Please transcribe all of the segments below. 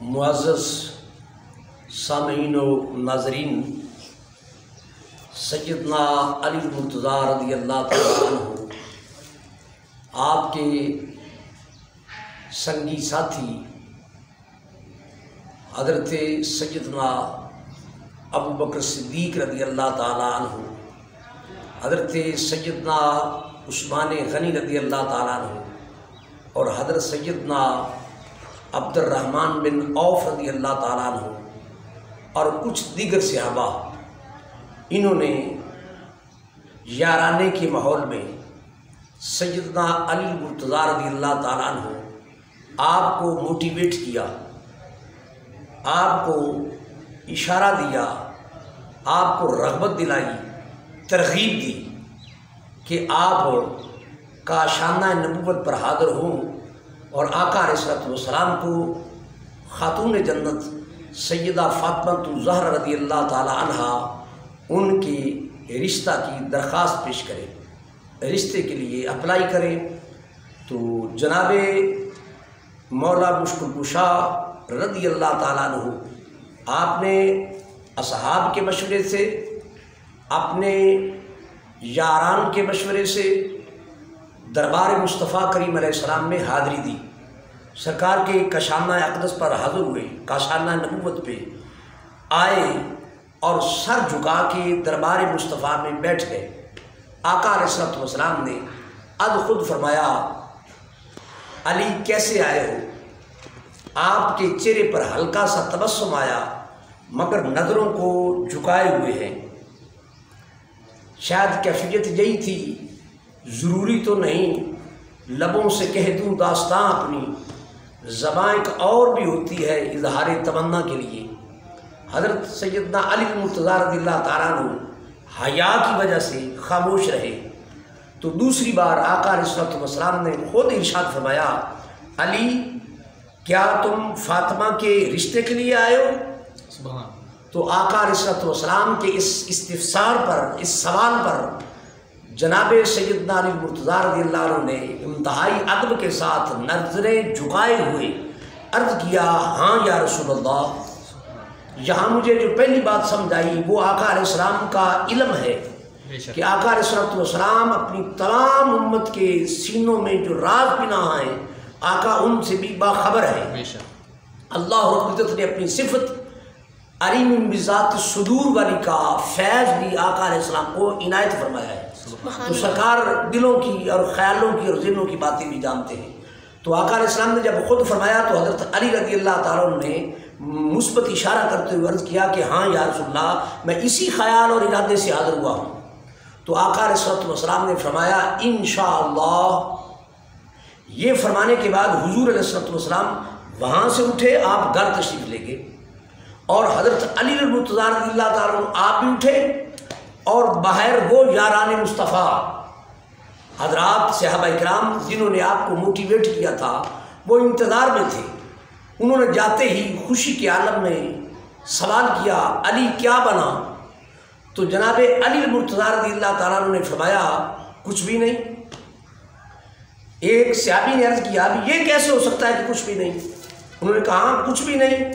معزز سامعین و ناظرین، سیدنا علی المرتضیٰ رضی اللہ تعالیٰ عنہ آپ کے سنگی ساتھی حضرت سیدنا ابو بکر صدیق رضی اللہ تعالیٰ عنہ، حضرت سیدنا عثمان غنی رضی اللہ تعالیٰ عنہ اور حضرت سیدنا عبد الرحمن بن عوف رضی اللہ تعالیٰ عنہ اور کچھ دیگر صحابہ، انہوں نے یارانے کے ماحول میں سیدنا علی المرتضیٰ رضی اللہ تعالیٰ عنہ آپ کو موٹیویٹ کیا، آپ کو اشارہ دیا، آپ کو رغبت دلائی، ترغیب دی کہ آپ کاشانہ نبوت پر حاضر ہوں اور آقا علیہ الصلوۃ والسلام کو خاتون جنت سیدہ فاطمہ الزہرا رضی اللہ تعالی عنہا ان کے رشتہ کی درخواست پیش کریں، رشتے کے لیے اپلائی کریں۔ تو جناب مولا مشکل کشا رضی اللہ تعالیٰ عنہ آپ نے اصحاب کے مشورے سے، اپنے یاران کے مشورے سے دربار مصطفیٰ کریم علیہ السلام میں حاضری دی، سرکار کے کاشانہ اقدس پر حاضر ہوئے، کاشانہ نبوت پہ آئے اور سر جھکا کے دربار مصطفیٰ میں بیٹھ گئے۔ آقا علیہ الصلوۃ والسلام نے خود فرمایا، علی کیسے آئے ہو؟ آپ کے چہرے پر ہلکا سا تبسم آیا مگر نظروں کو جھکائے ہوئے ہیں۔ شاید کیفیت یہی تھی، ضروری تو نہیں لبوں سے کہہ دوں داستاں اپنی، زبان ایک اور بھی ہوتی ہے اظہار تمنا کے لیے۔ حضرت سیدنا علی المرتضیٰ رضی اللہ تعالیٰ عنہ حیا کی وجہ سے خاموش رہے۔ تو دوسری بار آقا علیہ الصلوۃ والسلام نے خود ارشاد فرمایا، علی کیا تم فاطمہ کے رشتے کے لیے آئے ہو؟ تو آقا علیہ الصلوۃ والسلام کے اس استفسار پر، اس سوال پر جناب سیدنا علی المرتضیٰ رضی اللہ عنہ نے انتہائی ادب کے ساتھ نظریں جھکائے ہوئے عرض کیا، ہاں یا رسول اللہ۔ یہاں مجھے جو پہلی بات سمجھ آئی وہ آقا علیہ السلام کا علم ہے کہ آقا علیہ الصلوۃ والسلام اپنی تمام امت کے سینوں میں جو راز پنہاں ہیں آقا ان سے بھی باخبر ہے۔ اللہ رب العزت نے اپنی صفت علیم بذات الصدور والی کا فیض بھی آقا علیہ السلام کو عنایت فرمایا ہے۔ تو سرکار دلوں کی اور خیالوں کی اور ذہنوں کی باتیں بھی جانتے ہیں۔ تو آقا علیہ السلام نے جب خود فرمایا تو حضرت علی رضی اللہ تعالیٰ عنہ نے مثبت اشارہ کرتے ہوئے عرض کیا کہ ہاں یا رسول اللہ، میں اسی خیال اور ارادے سے حاضر ہوا ہوں۔ تو آقا علیہ الصلوۃ والسلام نے فرمایا انشاءاللہ۔ یہ فرمانے کے بعد حضور علیہ الصلوۃ والسلام وہاں سے اٹھے، آپ گھر تشریف لے گئے اور حضرت علی المرتضیٰ رضی اللہ تعالیٰ عنہ آپ بھی اٹھے اور باہر وہ یاران مصطفیٰ حضرات صحابہ اکرام جنہوں نے آپ کو موٹیویٹ کیا تھا وہ انتظار میں تھے۔ انہوں نے جاتے ہی خوشی کے عالم میں سوال کیا، علی کیا بنا؟ تو جناب علی المرتضیٰ رضی اللہ تعالیٰ عنہ نے فرمایا، کچھ بھی نہیں۔ ایک صحابی نے عرض کیا، اب یہ کیسے ہو سکتا ہے کہ کچھ بھی نہیں؟ انہوں نے کہا کچھ بھی نہیں۔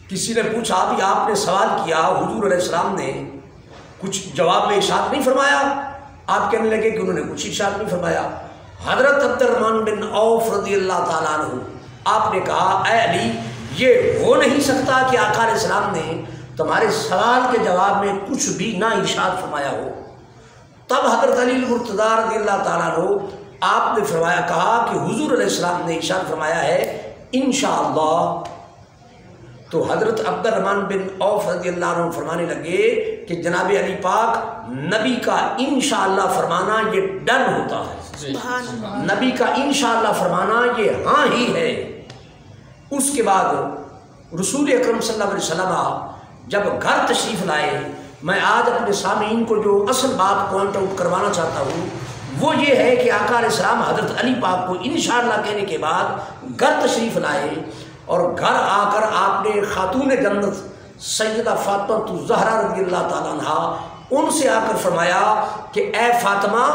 کسی نے پوچھا، ابھی آپ نے سوال کیا، حضور علیہ السلام نے کچھ جواب میں ارشاد نہیں فرمایا؟ آپ کہنے لگے کہ انہوں نے کچھ ارشاد نہیں فرمایا۔ حضرت عبد الرحمن بن عوف رضی اللہ تعالیٰ عنہ آپ نے کہا، اے علی یہ ہو نہیں سکتا کہ آقا علیہ السلام نے تمہارے سوال کے جواب میں کچھ بھی نہ ارشاد فرمایا ہو۔ تب حضرت علی المرتضیٰ رضی اللہ تعالیٰ عنہ آپ نے فرمایا، کہا کہ حضور علیہ السلام نے ارشاد فرمایا ہے انشاءاللہ۔ تو حضرت عبد الرحمن بن عوف رضی اللہ عنہ فرمانے لگے کہ جناب علی پاک، نبی کا انشاءاللہ فرمانا یہ ڈن ہوتا ہے، نبی کا انشاءاللہ فرمانا یہ ہاں ہی ہے۔ اس کے بعد رسول اکرم صلی اللہ علیہ وسلم جب گھر تشریف لائے، میں آج اپنے سامعین کو جو اصل بات پوائنٹ آؤٹ کروانا چاہتا ہوں وہ یہ ہے کہ آقا علیہ السلام حضرت علی پاک کو انشاءاللہ کہنے کے بعد گھر تشریف لائے اور گھر آ کر آپ نے خاتون جنت سیدہ فاطمہ الزہرا رضی اللہ تعالیٰ عنہا ان سے آ کر فرمایا کہ اے فاطمہ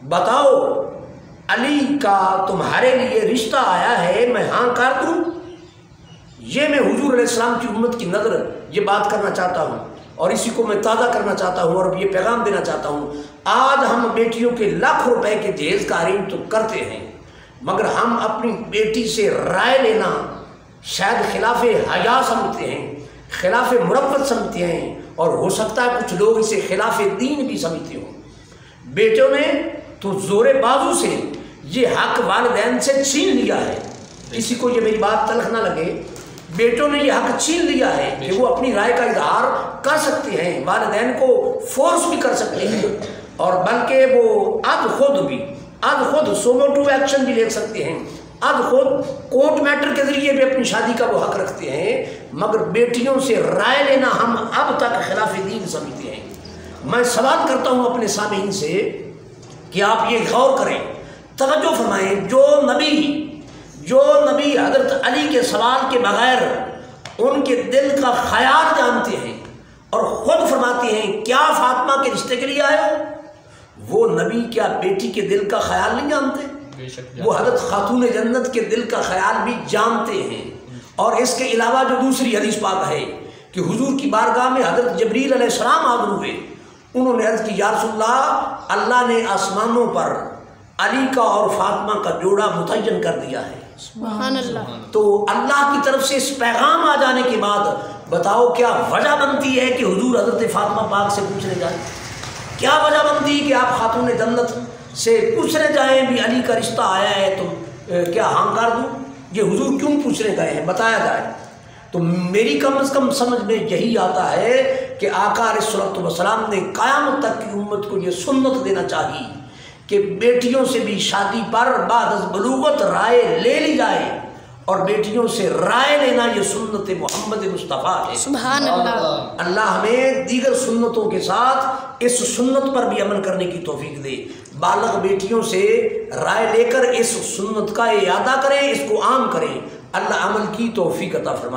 بتاؤ علی کا تمہارے لیے رشتہ آیا ہے، میں ہاں کر دوں؟ یہ میں حضور علیہ السلام کی امت کی نظر یہ بات کرنا چاہتا ہوں اور اسی کو میں تازہ کرنا چاہتا ہوں اور یہ پیغام دینا چاہتا ہوں. آج ہم بیٹیوں کے لاکھوں روپے کے جہیز کا ارینج تو کرتے ہیں، مگر ہم اپنی بیٹی سے رائے لینا شاید خلاف حیا سمجھتے ہیں، خلاف مروت سمجھتے ہیں، اور ہو سکتا ہے کچھ لوگ اسے خلاف دین بھی سمجھتے ہوں. بیٹوں نے تو زور بازو سے یہ حق والدین سے چھین لیا ہے. کسی کو یہ میری بات تلخ نہ لگے، بیٹوں نے یہ حق چھین لیا ہے کہ وہ اپنی رائے کا اظہار کر سکتے ہیں، والدین کو فورس بھی کر سکتے ہیں، اور بلکہ وہ اد خود سوموٹو ایکشن بھی لے سکتے ہیں، اد خود کورٹ میٹر کے ذریعے بھی اپنی شادی کا وہ حق رکھتے ہیں. مگر بیٹیوں سے رائے لینا ہم اب تک خلاف دین سمجھتے ہیں. میں سوال کرتا ہوں اپنے سامعین سے کہ آپ یہ غور کریں، توجہ فرمائیں. جو نبی حضرت علی کے سوال کے بغیر ان کے دل کا خیال جانتے ہیں اور خود فرماتے ہیں کیا فاطمہ کے رشتے کے لیے آئے ہو، وہ نبی کیا بیٹی کے دل کا خیال نہیں جانتے؟ وہ حضرت خاتون جنت کے دل کا خیال بھی جانتے ہیں. اور اس کے علاوہ جو دوسری حدیث پاک ہے کہ حضور کی بارگاہ میں حضرت جبریل علیہ السلام حاضر ہوئے، انہوں نے عرض کی یا رسول اللہ، اللہ نے آسمانوں پر علی کا اور فاطمہ کا جوڑا متعین کر دیا ہے. سبحان اللہ. تو اللہ کی طرف سے اس پیغام آ جانے کے بعد بتاؤ کیا وجہ بنتی ہے کہ حضور حضرت فاطمہ پاک سے پوچھنے جائیں؟ کیا وجہ بنتی ہے کہ آپ خاتون جنت سے پوچھنے جائیں بھی علی کا رشتہ آیا ہے تو کیا ہاں کر دوں؟ یہ حضور کیوں پوچھنے گئے ہیں بتایا جائے. تو میری کم از کم سمجھ میں یہی آتا ہے کہ آقا علیہ الصلوۃ والسلام نے قیامت تک کی امت کو یہ سنت دینا چاہیے کہ بیٹیوں سے بھی شادی پر بعد از بلوغت رائے لے لی جائے، اور بیٹیوں سے رائے لینا یہ سنت محمد مصطفیٰ ہے. سبحان اللہ. اللہ ہمیں دیگر سنتوں کے ساتھ اس سنت پر بھی عمل کرنے کی توفیق دے. بالغ بیٹیوں سے رائے لے کر اس سنت کا اعادہ کریں، اس کو عام کریں. اللہ عمل کی توفیق عطا فرمائے.